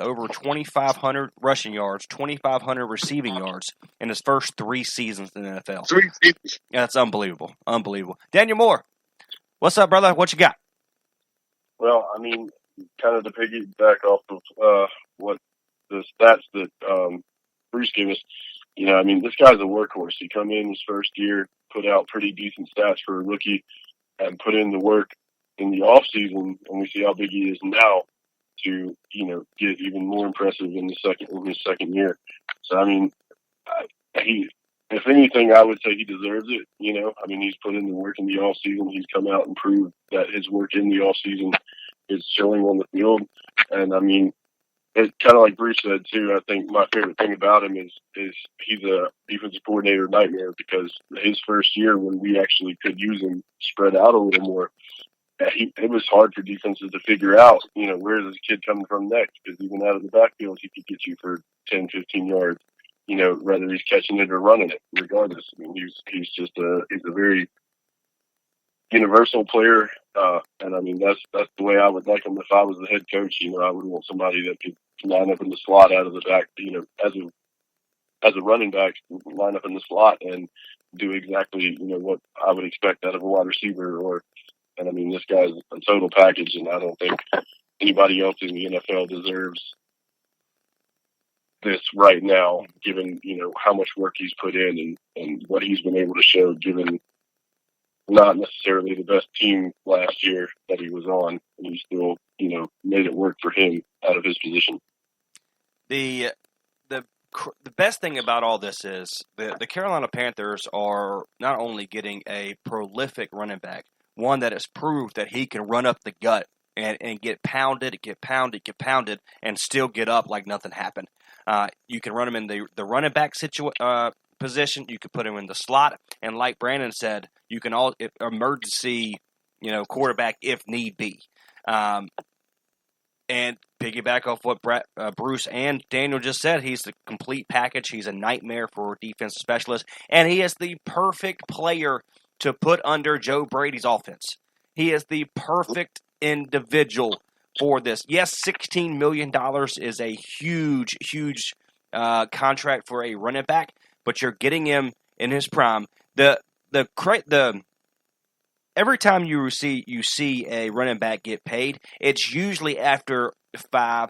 over 2,500 rushing yards, 2,500 receiving yards in his first 3 seasons in the NFL. 3 seasons. Yeah, that's unbelievable. Unbelievable. Daniel Moore, what's up, brother? What you got? Well, I mean, kind of to piggyback off of what the stats that Bruce gave us, you know, I mean, this guy's a workhorse. He come in his first year, put out pretty decent stats for a rookie, and put in the work in the off season, and we see how big he is now to, you know, get even more impressive in his second year. So I mean, if anything, I would say he deserves it. You know, I mean, he's put in the work in the off season. He's come out and proved that his work in the off season is showing on the field. And I mean, it's kind of like Bruce said too. I think my favorite thing about him is he's a defensive coordinator nightmare, because his first year when we actually could use him spread out a little more, it was hard for defenses to figure out, you know, where is this kid coming from next? Because even out of the backfield, he could get you for 10, 15 yards, you know, whether he's catching it or running it, regardless. I mean, he's a very universal player. And I mean, that's the way I would like him if I was the head coach. You know, I would want somebody that could line up in the slot out of the back, you know, as a running back, line up in the slot and do exactly, you know, what I would expect out of a wide receiver. And I mean, this guy's a total package, and I don't think anybody else in the NFL deserves this right now, given, you know, how much work he's put in and what he's been able to show, given not necessarily the best team last year that he was on, and he still, you know, made it work for him out of his position. The best thing about all this is the Carolina Panthers are not only getting a prolific running back, one that has proved that he can run up the gut and get pounded, and still get up like nothing happened. You can run him in the running back position. You could put him in the slot, and like Brandon said, you can emergency, you know, quarterback if need be. And piggyback off what Bruce and Daniel just said, he's the complete package. He's a nightmare for defensive specialists, and he is the perfect player to put under Joe Brady's offense. He is the perfect individual for this. Yes, $16 million is a huge, huge contract for a running back, but you're getting him in his prime. Every time you see a running back get paid, it's usually after 5-6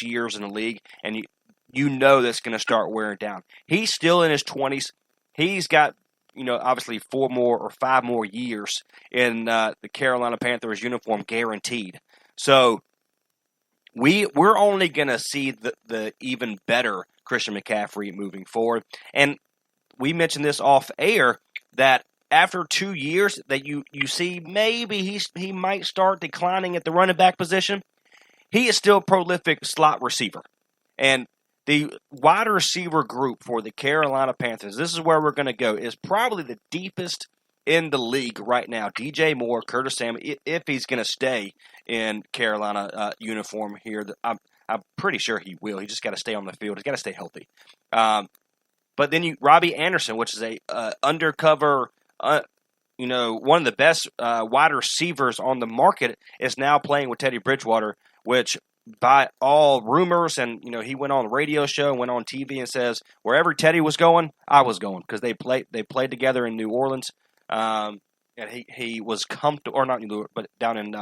years in the league, and you know that's going to start wearing down. He's still in his 20s. He's got, you know, obviously 4 more or 5 more years in the Carolina Panthers uniform guaranteed. So we're only going to see the even better Christian McCaffrey moving forward. And we mentioned this off air that after 2 years that you see maybe he might start declining at the running back position, he is still a prolific slot receiver. And the wide receiver group for the Carolina Panthers, this is where we're going to go, is probably the deepest in the league right now. DJ Moore, Curtis Samuel, if he's going to stay in Carolina uniform here, I'm pretty sure he will. He just got to stay on the field. He's got to stay healthy. But then Robbie Anderson, which is a undercover, you know, one of the best wide receivers on the market, is now playing with Teddy Bridgewater, which by all rumors, and you know, he went on the radio show, went on TV, and says wherever Teddy was going, I was going, because they played together in New Orleans, and he was comfortable, or not New Orleans, but down in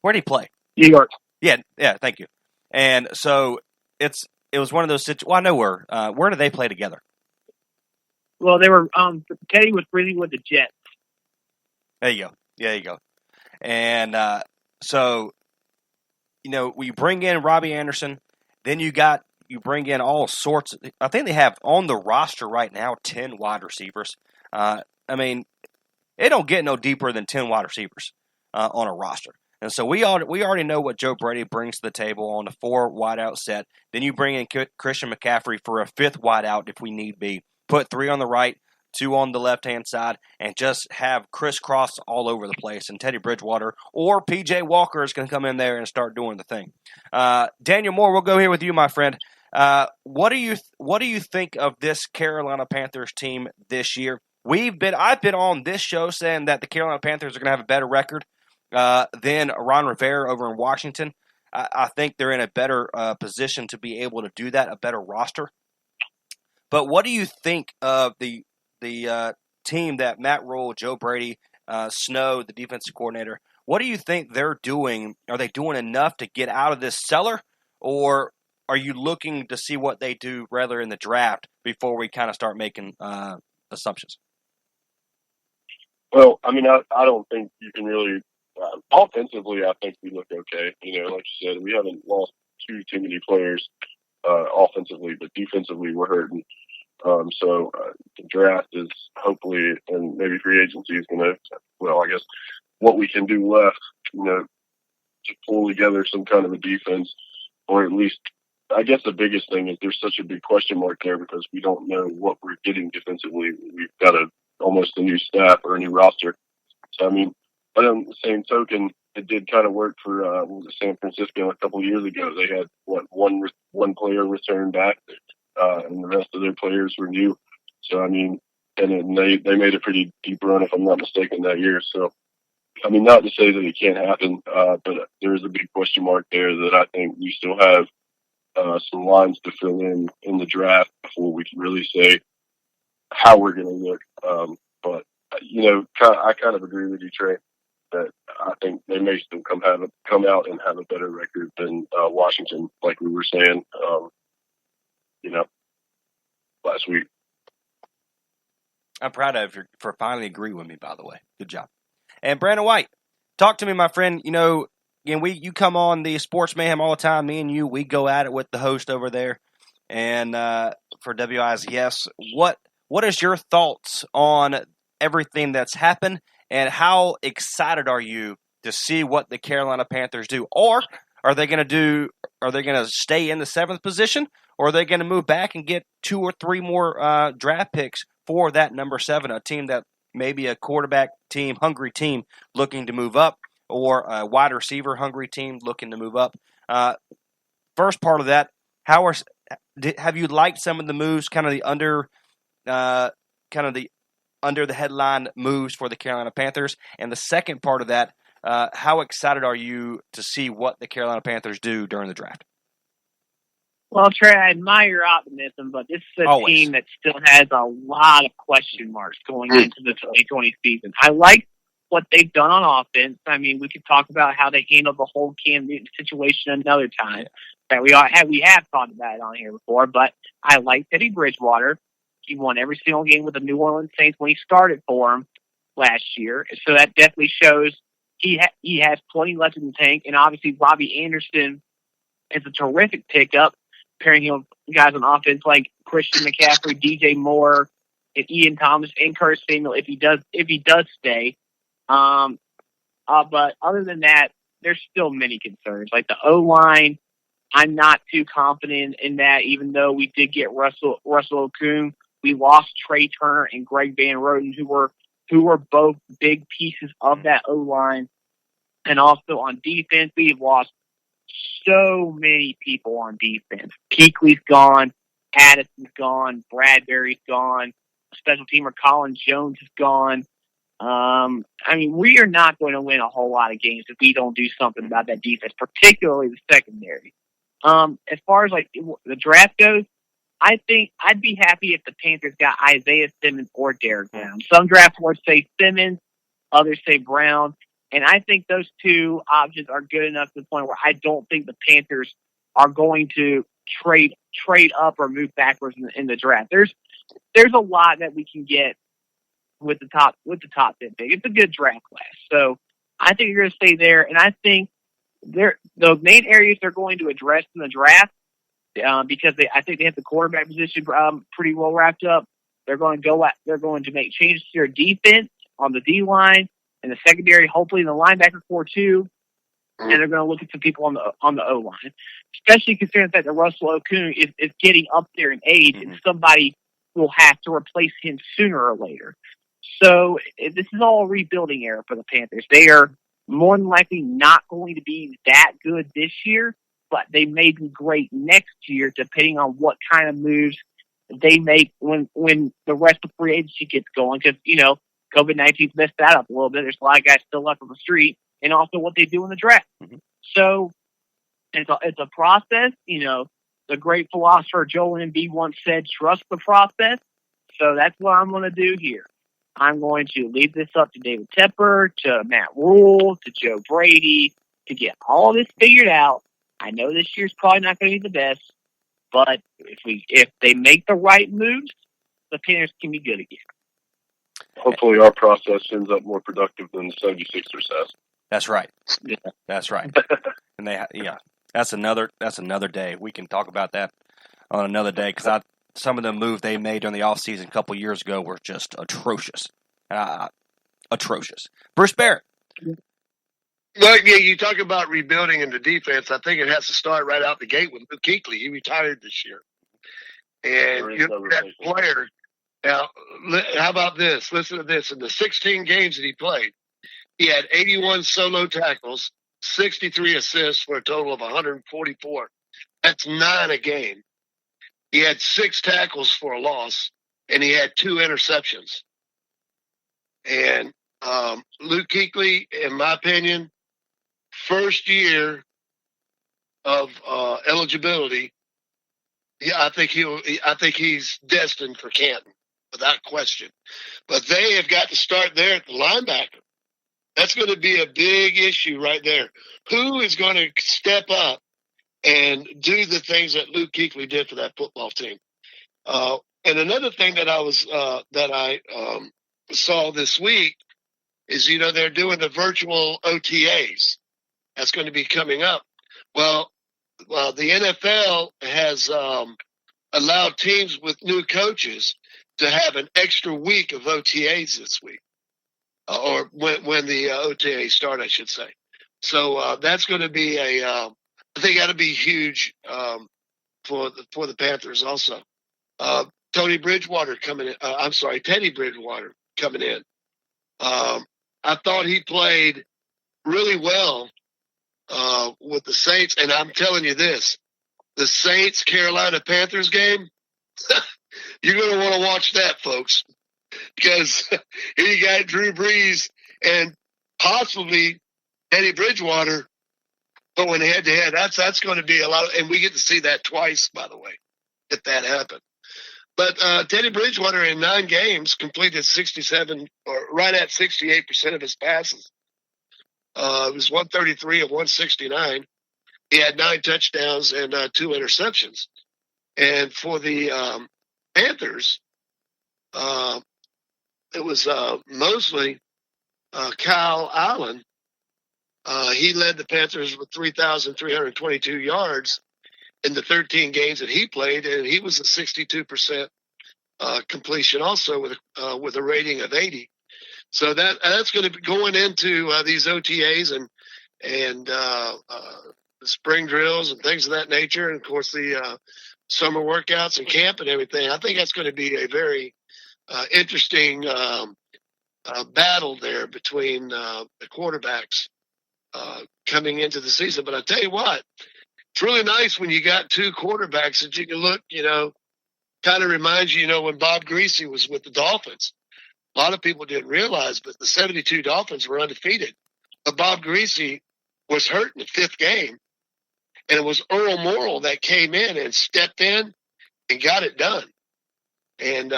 where did he play? New York. Yeah, thank you. And so it was one of those situations. Well, I know where did they play together? Well, they were Teddy was really with the Jets. There you go. Yeah, you go. And so, you know, we bring in Robbie Anderson, then you bring in all sorts. I think they have on the roster right now 10 wide receivers. I mean, it don't get no deeper than 10 wide receivers on a roster. And so we already know what Joe Brady brings to the table on the 4 wideout set. Then you bring in Christian McCaffrey for a 5th wideout if we need be. Put 3 on the right, 2 on the left-hand side, and just have crisscross all over the place. And Teddy Bridgewater or P.J. Walker is going to come in there and start doing the thing. Daniel Moore, we'll go here with you, my friend. What do you think of this Carolina Panthers team this year? I've been on this show saying that the Carolina Panthers are going to have a better record than Ron Rivera over in Washington. I think they're in a better position to be able to do that, a better roster. But what do you think of the team that Matt Rule, Joe Brady, Snow, the defensive coordinator, what do you think they're doing? Are they doing enough to get out of this cellar, or are you looking to see what they do rather in the draft before we kind of start making assumptions? Well, I mean, I don't think you can really offensively. I think we look okay. You know, like you said, we haven't lost too many players offensively, but defensively we're hurting. So the draft is hopefully, and maybe free agency is going to, well, I guess what we can do left, you know, to pull together some kind of a defense, or at least, I guess the biggest thing is there's such a big question mark there because we don't know what we're getting defensively. We've got almost a new staff or a new roster. So, I mean, but on the same token, it did kind of work for San Francisco a couple of years ago. They had one player return back, and the rest of their players were new. So I mean, and they made a pretty deep run, if I'm not mistaken, that year. So I mean, not to say that it can't happen, but there is a big question mark there that I think we still have some lines to fill in the draft before we can really say how we're going to look. But you know, I kind of agree with you, Trey, that I think they may still come out and have a better record than Washington, like we were saying, you know, last week. I'm proud of you for finally agreeing with me, by the way. Good job. And Brandon White, talk to me, my friend. You know, again, you come on the Sports Mayhem all the time. Me and you, we go at it with the host over there. And for WISES, what is your thoughts on everything that's happened, and how excited are you to see what the Carolina Panthers do? Or are they going to stay in the 7th position, or are they going to move back and get 2 or 3 more draft picks for that number 7, a team that maybe a quarterback team, hungry team looking to move up, or a wide receiver hungry team looking to move up? First part of that, have you liked some of the moves, kind of the under the headline moves for the Carolina Panthers? And the second part of that, how excited are you to see what the Carolina Panthers do during the draft? Well, Trey, I admire your optimism, but this is a team that still has a lot of question marks going into the 2020 season. I like what they've done on offense. I mean, we could talk about how they handled the whole Cam Newton situation another time. That we have talked about it on here before, but I like Teddy Bridgewater. He won every single game with the New Orleans Saints when he started for him last year. So that definitely shows he has plenty left in the tank. And obviously, Robbie Anderson is a terrific pickup, pairing him with guys on offense like Christian McCaffrey, DJ Moore, and Ian Thomas, and Curtis Samuel if he does stay. But other than that, there's still many concerns. Like the O-line, I'm not too confident in that, even though we did get Russell Okung. We lost Trey Turner and Greg Van Roten, who were both big pieces of that O-line. And also on defense, we've lost so many people on defense. Kuechly's gone, Addison's gone, Bradbury's gone, special teamer Colin Jones is gone. I mean, we are not going to win a whole lot of games if we don't do something about that defense, particularly the secondary. As far as like the draft goes, I think I'd be happy if the Panthers got Isaiah Simmons or Derrick Brown. Some draft boards say Simmons, others say Brown, and I think those two options are good enough to the point where I don't think the Panthers are going to trade up or move backwards in the draft. There's a lot that we can get with the top 10 pick. It's a good draft class, so I think you're going to stay there, and I think the main areas they're going to address in the draft. Because I think they have the quarterback position pretty well wrapped up. They're going to make changes to their defense on the D line and the secondary, hopefully in the linebacker core too. And they're going to look at some people on the O line, especially considering the fact that Russell Okung is getting up there in age, and somebody will have to replace him sooner or later. So this is all a rebuilding era for the Panthers. They are more than likely not going to be that good this year, but they may be great next year, depending on what kind of moves they make when the rest of free agency gets going. Because, you know, COVID-19's messed that up a little bit. There's a lot of guys still left on the street, and also what they do in the draft. Mm-hmm. So It's a process. The great philosopher Joel Embiid once said, "Trust the process." So that's what I'm going to do here. I'm going to leave this up to David Tepper, to Matt Rule, to Joe Brady to get all this figured out. I know this year's probably not going to be the best, but if they make the right moves, the Panthers can be good again. Hopefully our process ends up more productive than the 76ers has. That's right. Yeah. That's right. And that's another day. We can talk about that on another day because some of the moves they made during the offseason a couple years ago were just atrocious. Atrocious. Bruce Barrett. Well, yeah, you talk about rebuilding in the defense. I think it has to start right out the gate with Luke Kuechly. He retired this year. And you look at that player. Now, how about this? Listen to this. In the 16 games that he played, he had 81 solo tackles, 63 assists for a total of 144. That's 9 a game. He had 6 tackles for a loss, and he had 2 interceptions. And Luke Kuechly, in my opinion, first year of eligibility, I think he's destined for Canton, without question. But they have got to start there at the linebacker. That's going to be a big issue right there. Who is going to step up and do the things that Luke Kuechly did for that football team? And another thing that I saw this week is, they're doing the virtual OTAs. That's going to be coming up. Well, the NFL has allowed teams with new coaches to have an extra week of OTAs this week, or when the OTAs start, I should say. So that's going to be I think that'll be huge for the Panthers also. Teddy Bridgewater coming in. I thought he played really well with the Saints, and I'm telling you this: the Saints-Carolina Panthers game, you're going to want to watch that, folks, because here you got Drew Brees and possibly Teddy Bridgewater going head-to-head. That's going to be a lot, and we get to see that twice, by the way, if that happened. But Teddy Bridgewater in 9 games completed 67, or right at 68% of his passes. It was 133 of 169. He had 9 touchdowns and 2 interceptions. And for the Panthers, it was mostly Kyle Allen. He led the Panthers with 3,322 yards in the 13 games that he played, and he was a 62% completion also with a rating of 80. So that's going to be going into these OTAs and the spring drills and things of that nature, and of course the summer workouts and camp and everything. I think that's going to be a very interesting battle there between the quarterbacks coming into the season. But I tell you what, it's really nice when you got 2 quarterbacks that you can look, kind of reminds you, when Bob Greasy was with the Dolphins. A lot of people didn't realize, but the 72 Dolphins were undefeated. But Bob Greasy was hurt in the 5th game, and it was Earl Morrall that came in and stepped in and got it done and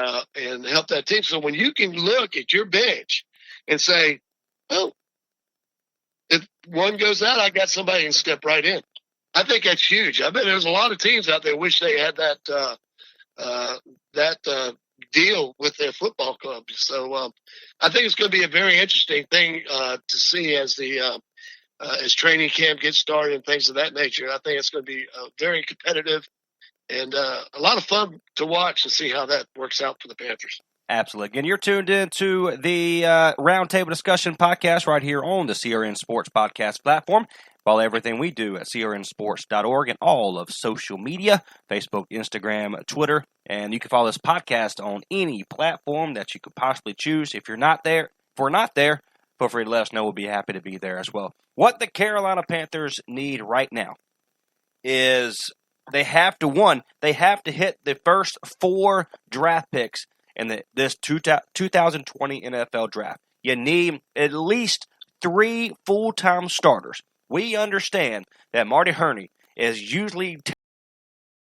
helped that team. So when you can look at your bench and say, oh, if one goes out, I got somebody who can step right in. I think that's huge. I bet there's a lot of teams out there wish they had that deal with their football clubs. So I think it's going to be a very interesting thing to see as as training camp gets started and things of that nature. I think it's going to be very competitive and a lot of fun to watch and see how that works out for the Panthers. Absolutely. Again, you're tuned into the Roundtable Discussion podcast right here on the CRN Sports Podcast Platform. Follow everything we do at crnsports.org and all of social media, Facebook, Instagram, Twitter. And you can follow this podcast on any platform that you could possibly choose. If we're not there, feel free to let us know. We'll be happy to be there as well. What the Carolina Panthers need right now is they have to hit the first 4 draft picks in this 2020 NFL draft. You need at least 3 full-time starters. We understand that Marty Herney is usually